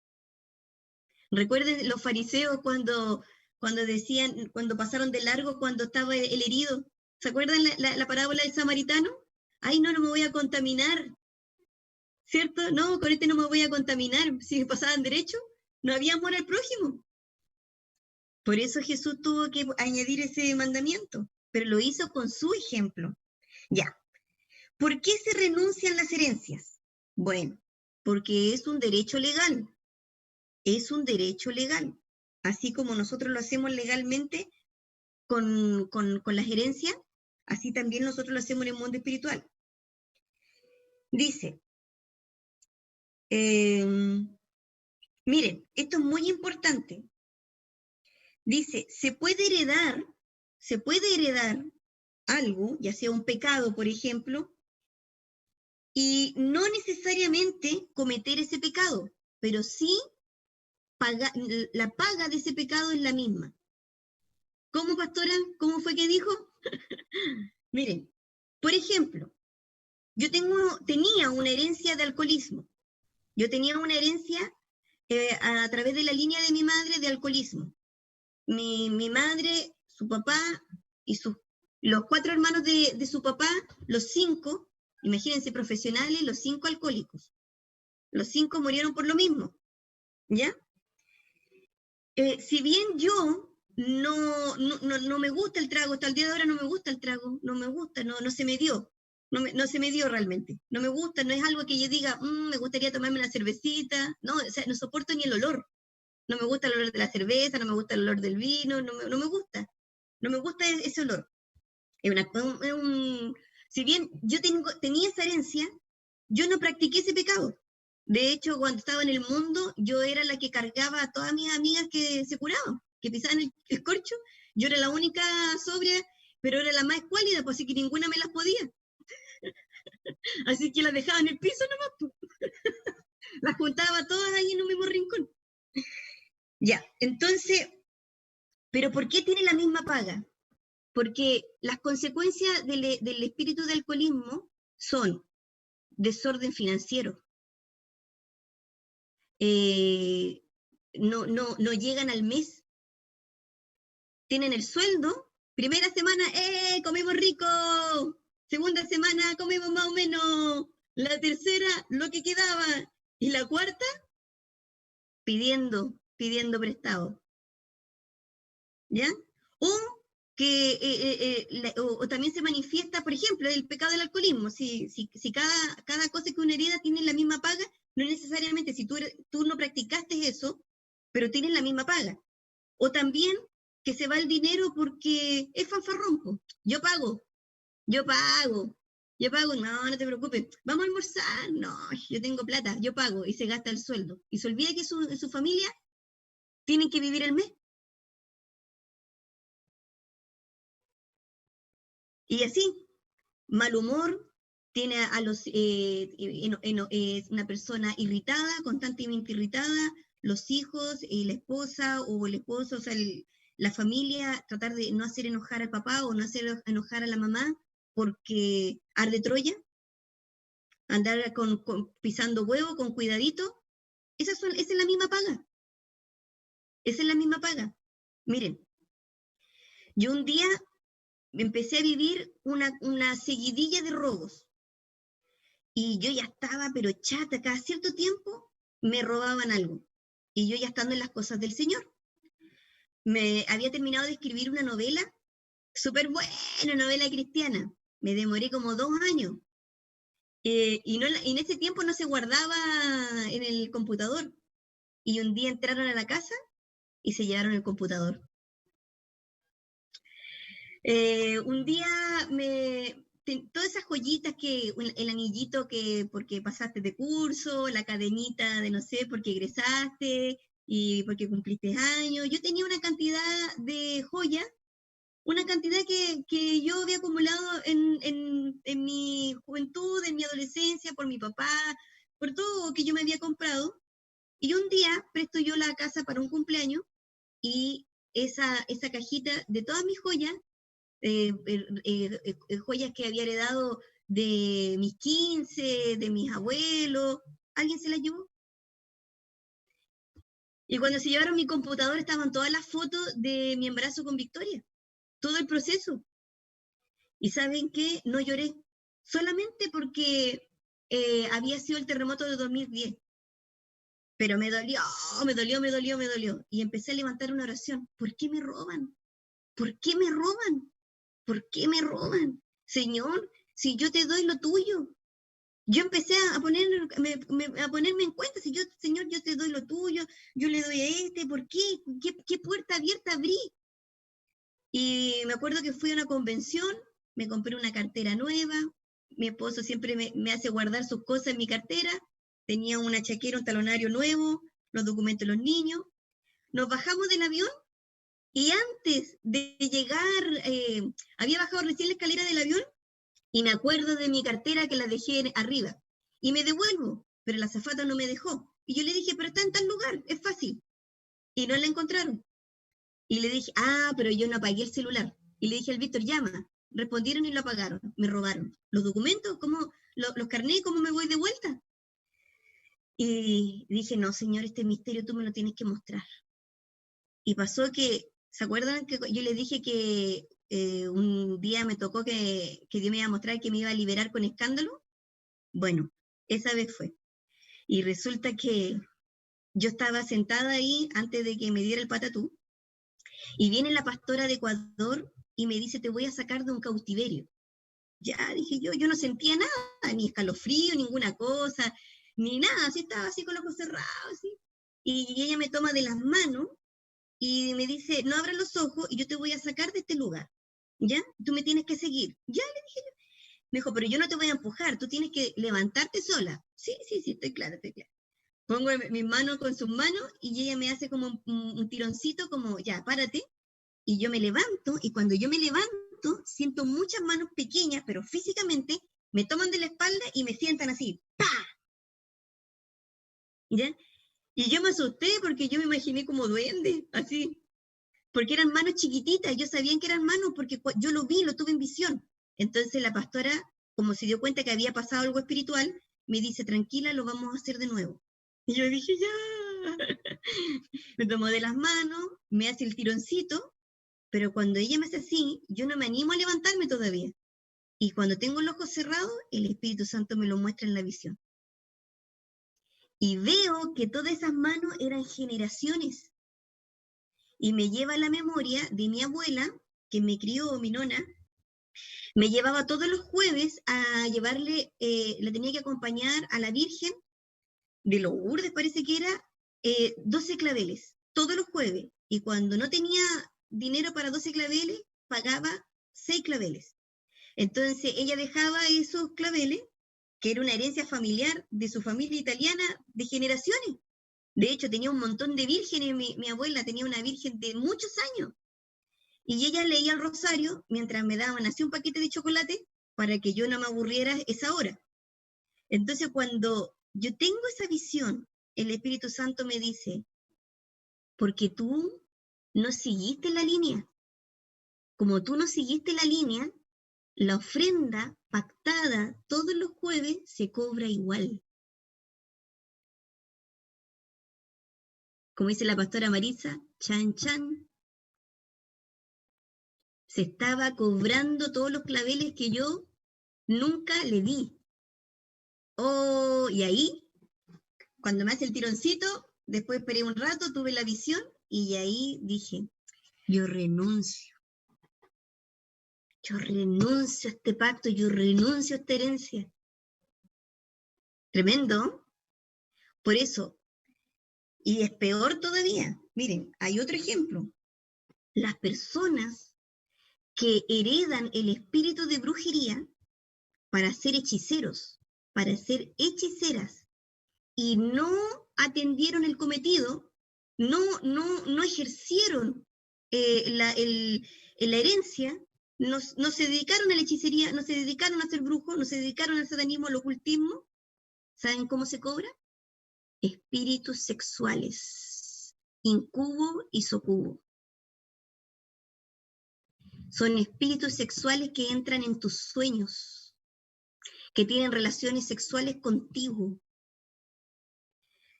Speaker 1: Recuerden los fariseos cuando decían, cuando pasaron de largo, cuando estaba el herido. ¿Se acuerdan la parábola del samaritano? Ay, no me voy a contaminar. ¿Cierto? No, con este no me voy a contaminar. Si pasaban derecho, no había amor al prójimo. Por eso Jesús tuvo que añadir ese mandamiento, pero lo hizo con su ejemplo. Ya. ¿Por qué se renuncian las herencias? Bueno, porque es un derecho legal. Es un derecho legal. Así como nosotros lo hacemos legalmente con las herencias, así también nosotros lo hacemos en el mundo espiritual. Dice, miren, esto es muy importante. Dice, se puede heredar algo, ya sea un pecado, por ejemplo, y no necesariamente cometer ese pecado, pero sí la paga de ese pecado es la misma. ¿Cómo, pastora? ¿Cómo fue que dijo? Miren, por ejemplo, yo tenía una herencia de alcoholismo. Yo tenía una herencia a través de la línea de mi madre de alcoholismo. Mi madre, su papá y los 4 hermanos de su papá, los 5, imagínense, profesionales, los 5 alcohólicos. Los 5 murieron por lo mismo, ¿ya? Si bien yo no me gusta el trago, hasta el día de ahora no me gusta el trago, no me gusta, no se me dio. No se me dio realmente. No me gusta, no es algo que yo diga, me gustaría tomarme una cervecita. No, o sea, no soporto ni el olor. No me gusta el olor de la cerveza, no me gusta el olor del vino, no me gusta. No me gusta ese olor. Si bien yo tenía esa herencia, yo no practiqué ese pecado. De hecho, cuando estaba en el mundo, yo era la que cargaba a todas mis amigas que se curaban, que pisaban el corcho. Yo era la única sobria, pero era la más escuálida, pues así que ninguna me las podía. Así que las dejaba en el piso nomás, pues. Las juntaba todas ahí en un mismo rincón. Ya, entonces, ¿pero por qué tiene la misma paga? Porque las consecuencias del espíritu de alcoholismo son desorden financiero, no llegan al mes, tienen el sueldo, primera semana, comemos rico, segunda semana, comemos más o menos, la tercera, lo que quedaba, y la cuarta, pidiendo prestado, ¿ya? O que o también se manifiesta, por ejemplo, el pecado del alcoholismo. Si cada cosa que una herida tiene la misma paga, no necesariamente si tú no practicaste eso, pero tienes la misma paga. O también que se va el dinero porque es fanfarrón. Yo pago, no te preocupes, vamos a almorzar, no, yo tengo plata, yo pago, y se gasta el sueldo. Y se olvida que su familia tienen que vivir el mes. Y así, mal humor, tiene es una persona irritada, constantemente irritada, los hijos, la esposa o el esposo, o sea, la familia, tratar de no hacer enojar al papá o no hacer enojar a la mamá porque arde Troya. andar pisando huevo con cuidadito. Esa es la misma paga. Esa es la misma paga. Miren, yo un día empecé a vivir una seguidilla de robos. Y yo ya estaba, pero chata, cada cierto tiempo me robaban algo. Y yo ya estando en las cosas del Señor. Me había terminado de escribir una novela, súper buena novela cristiana. Me demoré como 2 años. Y en ese tiempo no se guardaba en el computador. Y un día entraron a la casa y se llevaron el computador. Un día todas esas joyitas, el anillito que porque pasaste de curso, la cadenita de no sé, porque egresaste y porque cumpliste años. Yo tenía una cantidad de joyas, una cantidad que yo había acumulado en mi juventud, en mi adolescencia, por mi papá, por todo que yo me había comprado. Y un día presto yo la casa para un cumpleaños y esa cajita de todas mis joyas, joyas que había heredado de mis 15, de mis abuelos, alguien se las llevó. Y cuando se llevaron mi computador estaban todas las fotos de mi embarazo con Victoria, todo el proceso. Y ¿saben qué? No lloré, solamente porque había sido el terremoto de 2010. Pero me dolió. Y empecé a levantar una oración. ¿Por qué me roban? ¿Por qué me roban? ¿Por qué me roban? Señor, si yo te doy lo tuyo. Yo empecé a ponerme en cuenta, Señor, yo te doy lo tuyo, yo le doy a este, ¿por qué? ¿Qué puerta abierta abrí? Y me acuerdo que fui a una convención, me compré una cartera nueva, mi esposo siempre me hace guardar sus cosas en mi cartera, tenía una chaquera, un talonario nuevo, los documentos de los niños, nos bajamos del avión y antes de llegar, había bajado recién la escalera del avión y me acuerdo de mi cartera que la dejé arriba y me devuelvo, pero la azafata no me dejó. Y yo le dije, pero está en tal lugar, es fácil. Y no la encontraron. Y le dije, pero yo no apagué el celular. Y le dije al Víctor, llama. Respondieron y lo apagaron, me robaron. Los documentos, los carnés, ¿cómo me voy de vuelta? Y dije, no, Señor, este misterio tú me lo tienes que mostrar. Y pasó que, ¿se acuerdan que yo les dije que un día me tocó que Dios me iba a mostrar que me iba a liberar con escándalo? Bueno, esa vez fue. Y resulta que yo estaba sentada ahí antes de que me diera el patatú, y viene la pastora de Ecuador y me dice, te voy a sacar de un cautiverio. Ya, dije yo no sentía nada, ni escalofrío, ninguna cosa, ni nada, así estaba así con los ojos cerrados, así. Y ella me toma de las manos y me dice, no abras los ojos y yo te voy a sacar de este lugar, ¿ya? Tú me tienes que seguir. Ya, le dije yo. Me dijo, pero yo no te voy a empujar, tú tienes que levantarte sola. Sí, estoy clara. Pongo mis manos con sus manos y ella me hace como un tironcito, como, ya, párate. Y yo me levanto, y cuando yo me levanto, siento muchas manos pequeñas, pero físicamente, me toman de la espalda y me sientan así, ¡pa! ¿Ya? Y yo me asusté porque yo me imaginé como duende, así, porque eran manos chiquititas, yo sabía que eran manos porque yo lo vi, lo tuve en visión. Entonces la pastora, como se dio cuenta que había pasado algo espiritual, me dice, tranquila, lo vamos a hacer de nuevo. Y yo dije, ya. Me tomó de las manos, me hace el tironcito, pero cuando ella me hace así, yo no me animo a levantarme todavía. Y cuando tengo los ojos cerrados, el Espíritu Santo me lo muestra en la visión. Y veo que todas esas manos eran generaciones. Y me lleva a la memoria de mi abuela, que me crió, mi nona, me llevaba todos los jueves a llevarle, la tenía que acompañar a la Virgen de Lourdes, parece que era, 12 claveles, todos los jueves. Y cuando no tenía dinero para 12 claveles, pagaba 6 claveles. Entonces ella dejaba esos claveles, que era una herencia familiar de su familia italiana de generaciones. De hecho, tenía un montón de vírgenes, mi abuela tenía una virgen de muchos años. Y ella leía el rosario mientras me daban así un paquete de chocolate para que yo no me aburriera esa hora. Entonces, cuando yo tengo esa visión, el Espíritu Santo me dice, porque tú no seguiste la línea. Como tú no seguiste la línea, la ofrenda pactada todos los jueves se cobra igual. Como dice la pastora Marisa, chan chan. Se estaba cobrando todos los claveles que yo nunca le di. Oh, y ahí, cuando me hace el tironcito, después esperé un rato, tuve la visión y ahí dije, yo renuncio a este pacto, yo renuncio a esta herencia. Tremendo. Por eso, y es peor todavía, miren, hay otro ejemplo. Las personas que heredan el espíritu de brujería para ser hechiceros, para ser hechiceras, y no atendieron el cometido, no ejercieron la herencia, no se dedicaron a la hechicería, no se dedicaron a ser brujos, no se dedicaron al satanismo, al ocultismo. ¿Saben cómo se cobra? Espíritus sexuales, incubo y sucubo. Son espíritus sexuales que entran en tus sueños, que tienen relaciones sexuales contigo.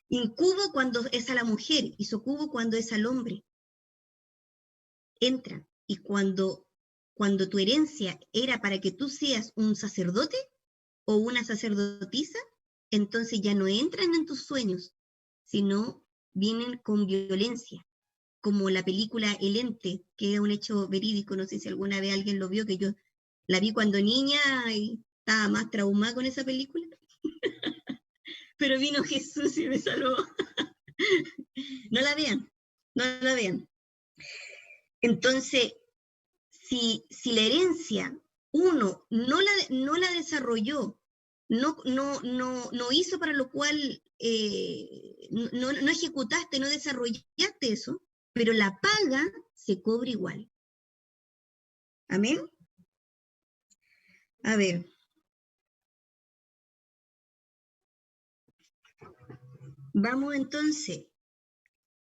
Speaker 1: Incubo cuando es a la mujer y sucubo cuando es al hombre. Entran. Y cuando tu herencia era para que tú seas un sacerdote o una sacerdotisa, entonces ya no entran en tus sueños, sino vienen con violencia. Como la película El Ente, que es un hecho verídico, no sé si alguna vez alguien lo vio, que yo la vi cuando niña y estaba más traumada con esa película. Pero vino Jesús y me salvó. No la vean, no la vean. Entonces, si la herencia uno no la desarrolló, no hizo para lo cual no ejecutaste, no desarrollaste eso, pero la paga se cobra igual. ¿Amén? A ver. Vamos entonces.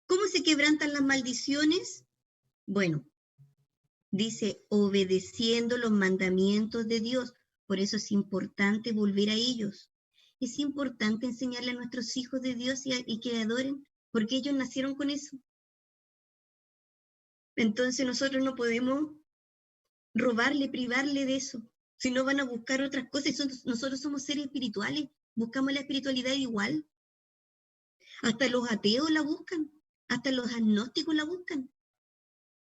Speaker 1: ¿Cómo se quebrantan las maldiciones? Bueno, dice, obedeciendo los mandamientos de Dios. Por eso es importante volver a ellos. Es importante enseñarle a nuestros hijos de Dios y que adoren, porque ellos nacieron con eso. Entonces nosotros no podemos robarle, privarle de eso. Si no van a buscar otras cosas, nosotros somos seres espirituales, buscamos la espiritualidad igual. Hasta los ateos la buscan, hasta los agnósticos la buscan.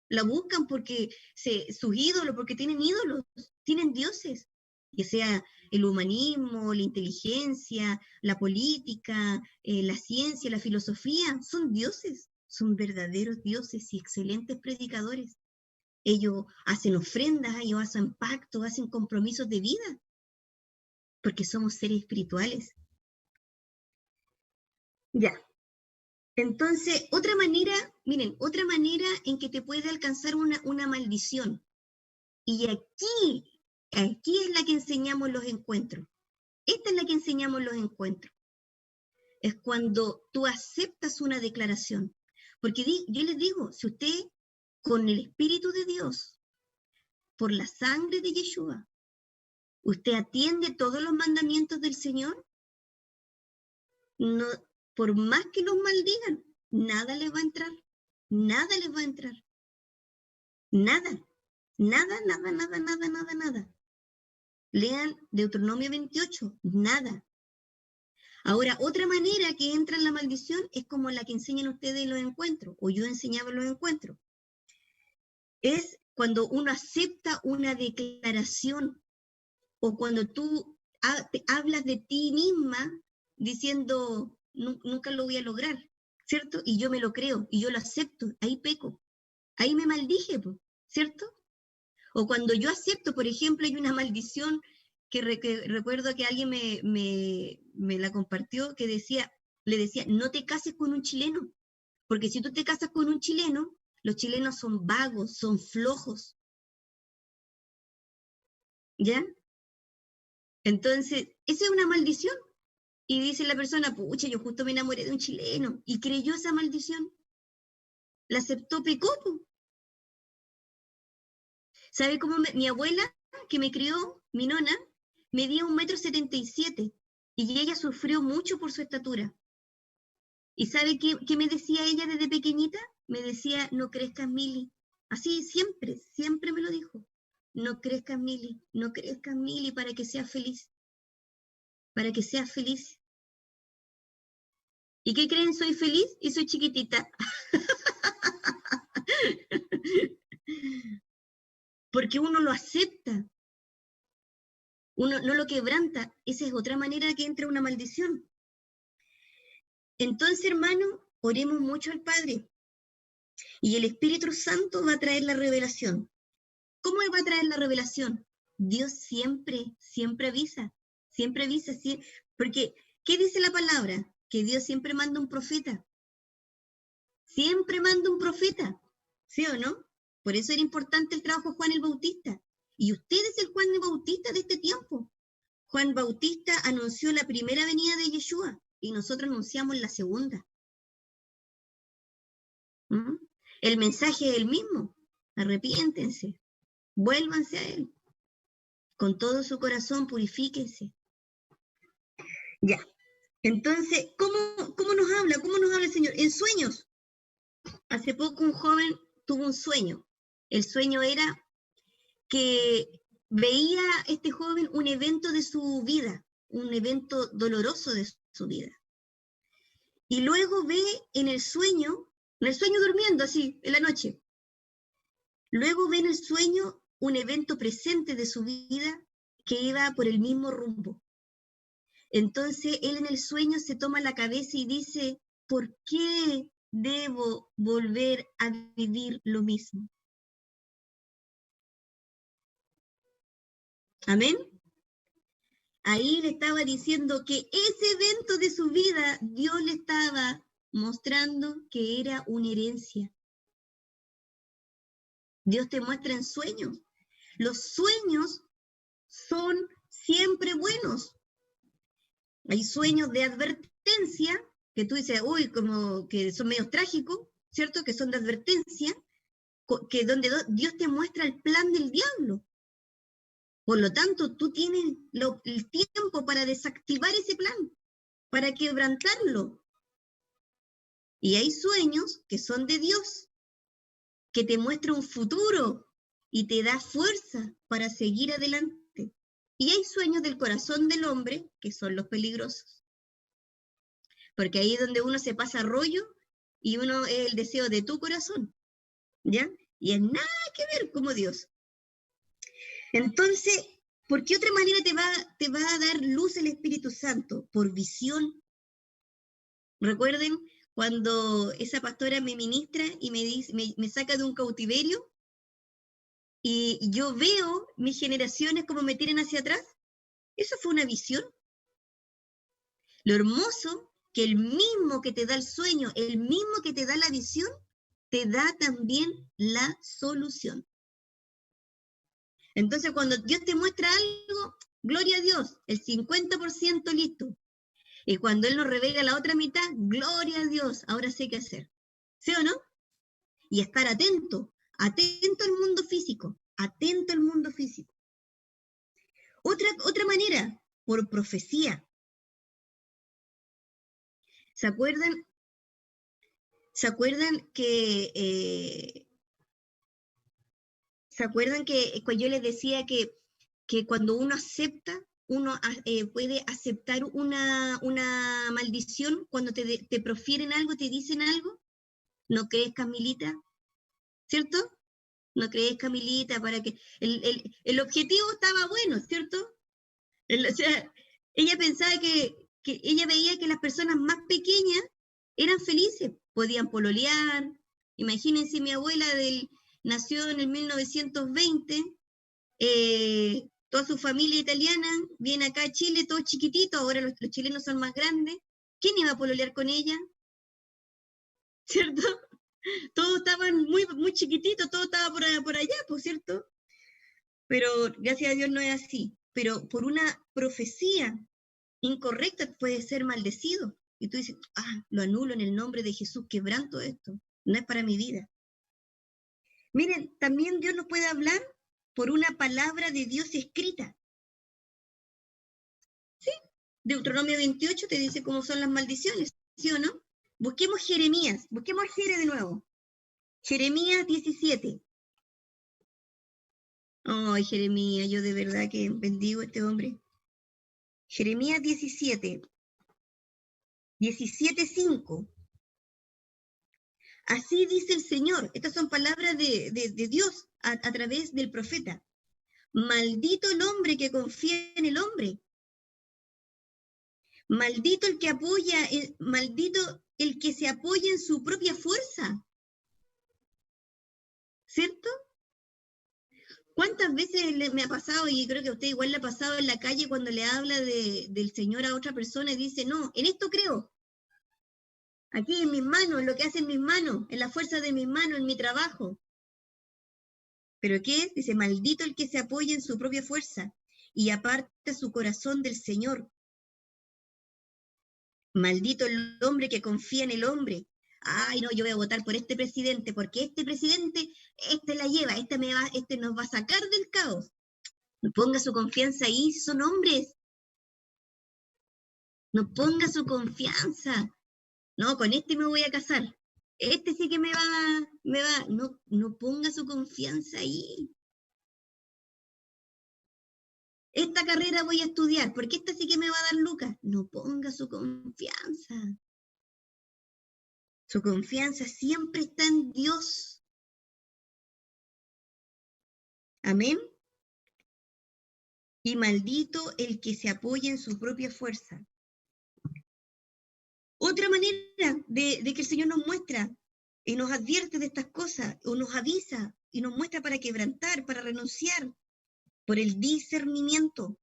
Speaker 1: La buscan porque sus ídolos, porque tienen ídolos, tienen dioses, ya sea el humanismo, la inteligencia, la política, la ciencia, la filosofía, son dioses, son verdaderos dioses y excelentes predicadores. Ellos hacen ofrendas, ellos hacen pactos, hacen compromisos de vida, porque somos seres espirituales. Ya. Entonces, otra manera en que te puede alcanzar una maldición. Y aquí es la que enseñamos los encuentros. Esta es la que enseñamos los encuentros. Es cuando tú aceptas una declaración. Porque yo les digo, si usted con el Espíritu de Dios, por la sangre de Yeshua, usted atiende todos los mandamientos del Señor, no, por más que los maldigan, nada les va a entrar. Nada les va a entrar. Nada. Nada. Lean Deuteronomio 28. Nada. Ahora, otra manera que entra en la maldición es como la que enseñan ustedes en los encuentros, o yo enseñaba en los encuentros. Es cuando uno acepta una declaración, o cuando tú hablas de ti misma diciendo, nunca lo voy a lograr, ¿cierto? Y yo me lo creo, y yo lo acepto, ahí peco, ahí me maldije, ¿cierto? O cuando yo acepto, por ejemplo, hay una maldición que recuerdo que alguien me la compartió, que le decía, no te cases con un chileno, porque si tú te casas con un chileno, los chilenos son vagos, son flojos. ¿Ya? Entonces, esa es una maldición. Y dice la persona, pucha, yo justo me enamoré de un chileno, y creyó esa maldición. La aceptó, pecó. ¿Sabe cómo mi abuela, que me crió, mi nona, medía 1,77 m y ella sufrió mucho por su estatura. ¿Y sabe qué me decía ella desde pequeñita? Me decía, no crezcas, Mili. Así siempre, siempre me lo dijo. No crezcas, Mili, no crezcas, Mili, para que seas feliz. Para que seas feliz. ¿Y qué creen? Soy feliz y soy chiquitita. Porque uno lo acepta. Uno no lo quebranta. Esa es otra manera que entra una maldición. Entonces, hermano, oremos mucho al Padre. Y el Espíritu Santo va a traer la revelación. ¿Cómo va a traer la revelación? Dios siempre, siempre avisa. Siempre avisa. Porque, ¿qué dice la palabra? Que Dios siempre manda un profeta. Siempre manda un profeta. ¿Sí o no? Por eso era importante el trabajo de Juan el Bautista. Y usted es el Juan el Bautista de este tiempo. Juan Bautista anunció la primera venida de Yeshua y nosotros anunciamos la segunda. El mensaje es el mismo. Arrepiéntense. Vuélvanse a Él. Con todo su corazón, purifíquense. Ya. Entonces, ¿cómo nos habla? ¿Cómo nos habla el Señor? En sueños. Hace poco un joven tuvo un sueño. El sueño era que veía este joven un evento de su vida, un evento doloroso de su vida. Y luego ve en el sueño durmiendo así, en la noche. Luego ve en el sueño un evento presente de su vida que iba por el mismo rumbo. Entonces él en el sueño se toma la cabeza y dice, ¿por qué debo volver a vivir lo mismo? Amén. Ahí le estaba diciendo que ese evento de su vida, Dios le estaba mostrando que era una herencia. Dios te muestra en sueños. Los sueños son siempre buenos. Hay sueños de advertencia, que tú dices, uy, como que son medio trágicos, ¿cierto? Que son de advertencia, que donde Dios te muestra el plan del diablo. Por lo tanto, tú tienes el tiempo para desactivar ese plan, para quebrantarlo. Y hay sueños que son de Dios, que te muestra un futuro y te da fuerza para seguir adelante. Y hay sueños del corazón del hombre que son los peligrosos. Porque ahí es donde uno se pasa rollo y uno es el deseo de tu corazón, ¿ya? Y es nada que ver como Dios. Entonces, ¿por qué otra manera te va a dar luz el Espíritu Santo? Por visión. Recuerden cuando esa pastora me ministra y me saca de un cautiverio y yo veo mis generaciones como me tiran hacia atrás. Eso fue una visión. Lo hermoso que el mismo que te da el sueño, el mismo que te da la visión, te da también la solución. Entonces, cuando Dios te muestra algo, gloria a Dios, el 50% listo. Y cuando Él nos revela la otra mitad, gloria a Dios, ahora sé qué hacer. ¿Sí o no? Y estar atento al mundo físico, atento al mundo físico. Otra manera, por profecía. ¿Se acuerdan que yo les decía que cuando uno acepta, uno puede aceptar una maldición cuando te profieren algo, te dicen algo? ¿No crees, Camilita? ¿Cierto? ¿No crees, Camilita? Para que el objetivo estaba bueno, ¿cierto? O sea, ella pensaba que ella veía que las personas más pequeñas eran felices, podían pololear. Imagínense, mi abuela nació en el 1920, toda su familia italiana viene acá a Chile, todos chiquititos, ahora los chilenos son más grandes. ¿Quién iba a pololear con ella? ¿Cierto? Todos estaban muy, muy chiquititos, todo estaba por allá, por cierto. Pero gracias a Dios no es así. Pero por una profecía incorrecta puede ser maldecido. Y tú dices, lo anulo en el nombre de Jesús, quebranto esto. No es para mi vida. Miren, también Dios nos puede hablar por una palabra de Dios escrita. ¿Sí? Deuteronomio 28 te dice cómo son las maldiciones, ¿sí o no? Busquemos Jeremías, busquemos a Jere de nuevo. Jeremías 17. Ay, Jeremías, yo de verdad que bendigo a este hombre. Jeremías 17, 17:5. Así dice el Señor. Estas son palabras de Dios a través del profeta. Maldito el hombre que confía en el hombre. Maldito el que apoya, maldito el que se apoya en su propia fuerza. ¿Cierto? ¿Cuántas veces me ha pasado, y creo que a usted igual le ha pasado en la calle cuando le habla del Señor a otra persona y dice, no, en esto creo. Aquí en mis manos, en lo que hacen mis manos, en la fuerza de mis manos, en mi trabajo. ¿Pero qué es? Dice, maldito el que se apoya en su propia fuerza y aparta su corazón del Señor. Maldito el hombre que confía en el hombre. Ay, no, yo voy a votar por este presidente, porque este presidente, este la lleva, este nos va a sacar del caos. No ponga su confianza ahí, son hombres. No ponga su confianza. No, con este me voy a casar. Este sí que me va. No ponga su confianza ahí. Esta carrera voy a estudiar, porque esta sí que me va a dar lucas. No ponga su confianza. Su confianza siempre está en Dios. Amén. Y maldito el que se apoya en su propia fuerza. Otra manera de que el Señor nos muestra y nos advierte de estas cosas, o nos avisa y nos muestra para quebrantar, para renunciar, por el discernimiento.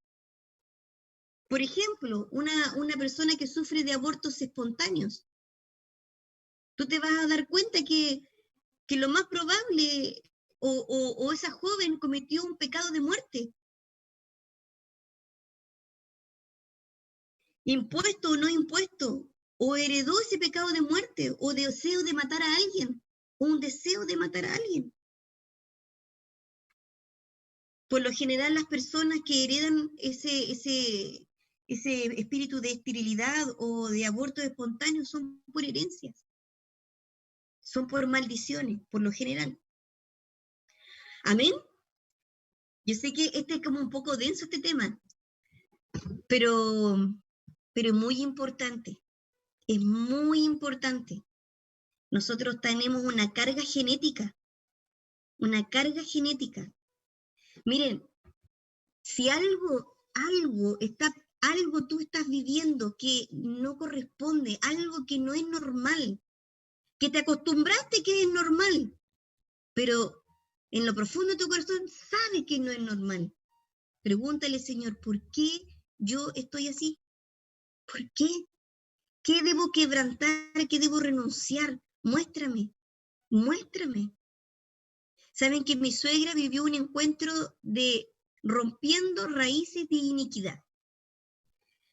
Speaker 1: Por ejemplo, una persona que sufre de abortos espontáneos. Tú te vas a dar cuenta que lo más probable, o esa joven cometió un pecado de muerte. Impuesto o no impuesto, o heredó ese pecado de muerte, o deseo de matar a alguien, o un deseo de matar a alguien. Por lo general, las personas que heredan ese espíritu de esterilidad o de aborto espontáneo son por herencias, son por maldiciones, por lo general. Amén. Yo sé que este es como un poco denso este tema, pero es muy importante. Es muy importante. Nosotros tenemos una carga genética. Una carga genética. Miren, si algo tú estás viviendo que no corresponde, algo que no es normal, que te acostumbraste que es normal, pero en lo profundo de tu corazón sabes que no es normal. Pregúntale, Señor, ¿por qué yo estoy así? ¿Por qué? ¿Qué debo quebrantar? ¿Qué debo renunciar? Muéstrame, muéstrame. Saben que mi suegra vivió un encuentro de rompiendo raíces de iniquidad.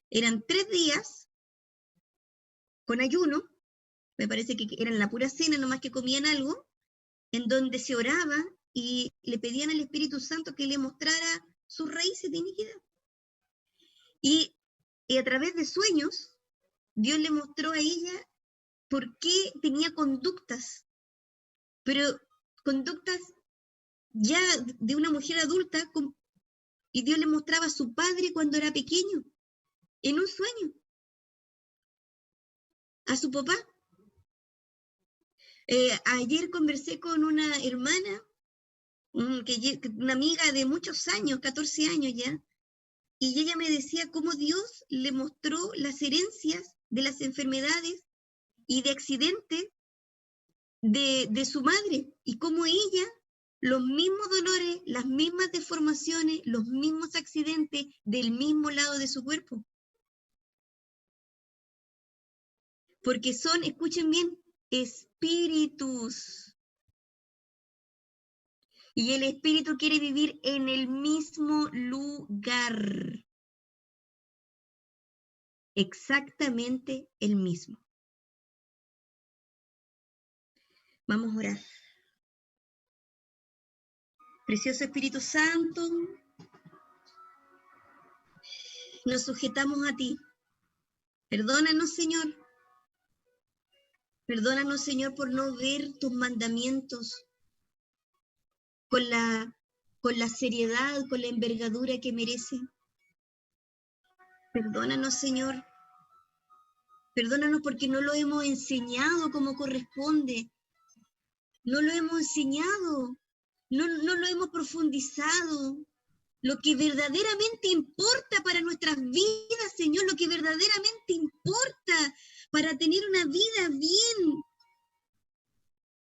Speaker 1: Eran 3 días con ayuno, me parece que eran la pura cena, nomás que comían algo, en donde se oraba y le pedían al Espíritu Santo que le mostrara sus raíces de iniquidad. Y a través de sueños, Dios le mostró a ella por qué tenía conductas, pero conductas ya de una mujer adulta, y Dios le mostraba a su padre cuando era pequeño, en un sueño, a su papá. Ayer conversé con una hermana, una amiga de muchos años, 14 años ya, y ella me decía cómo Dios le mostró las herencias de las enfermedades y de accidentes de su madre, y cómo ella, los mismos dolores, las mismas deformaciones, los mismos accidentes del mismo lado de su cuerpo. Porque son, escuchen bien, espíritus. Y el espíritu quiere vivir en el mismo lugar. Exactamente el mismo. Vamos a orar. Precioso Espíritu Santo, nos sujetamos a ti. Perdónanos, Señor. Perdónanos, Señor, por no ver tus mandamientos con la seriedad, con la envergadura que merecen. Perdónanos, Señor. Perdónanos porque no lo hemos enseñado como corresponde. No lo hemos enseñado. No lo hemos profundizado. Lo que verdaderamente importa para nuestras vidas, Señor, lo que verdaderamente importa para tener una vida bien,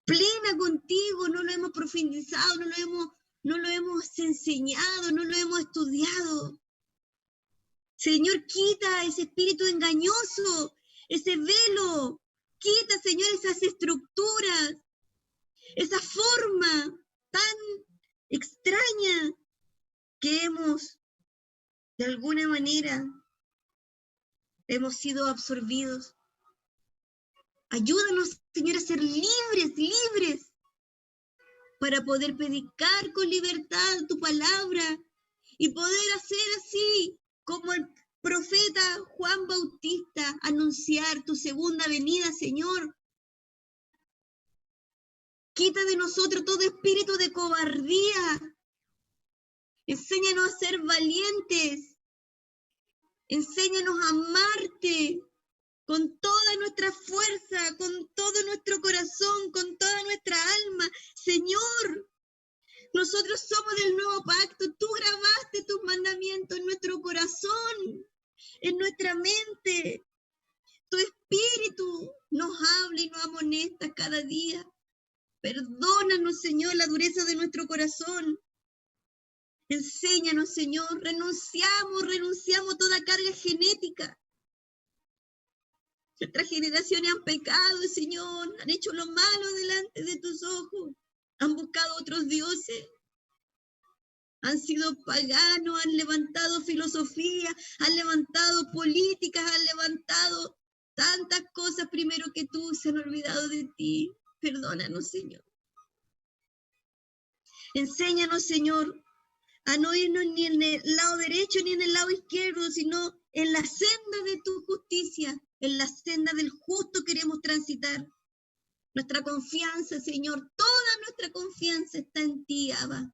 Speaker 1: plena contigo, no lo hemos profundizado, no lo hemos enseñado, no lo hemos estudiado. Señor, quita ese espíritu engañoso, ese velo, quita, Señor, esas estructuras, esa forma tan extraña que de alguna manera, hemos sido absorbidos. Ayúdanos, Señor, a ser libres, para poder predicar con libertad tu palabra y poder hacer así como el profeta Juan Bautista, anunciar tu segunda venida, Señor. Quita de nosotros todo espíritu de cobardía. Enséñanos a ser valientes. Enséñanos a amarte con toda nuestra fuerza, con todo nuestro corazón, con toda nuestra alma. Señor, nosotros somos del nuevo pacto. Tú grabaste tus mandamientos en nuestro corazón, en nuestra mente. Tu espíritu nos habla y nos amonesta cada día. Perdónanos, Señor, la dureza de nuestro corazón. Enséñanos, Señor, renunciamos a toda carga genética. Nuestras generaciones han pecado, Señor, han hecho lo malo delante de tus ojos, han buscado otros dioses, han sido paganos, han levantado filosofía, han levantado políticas, han levantado tantas cosas primero que tú, se han olvidado de ti. Perdónanos, Señor. Enséñanos, Señor, a no irnos ni en el lado derecho ni en el lado izquierdo, sino en la senda de tu justicia, en la senda del justo queremos transitar. Nuestra confianza, Señor, toda nuestra confianza está en ti, Abba,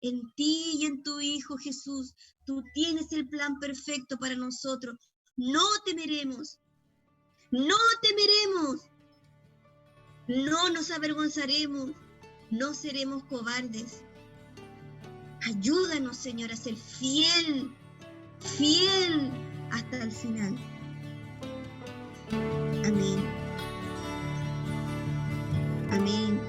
Speaker 1: en ti y en tu Hijo Jesús. Tú tienes el plan perfecto para nosotros. No temeremos, no nos avergonzaremos, no seremos cobardes. Ayúdanos, Señor, a ser fiel hasta el final. Amén. Amén.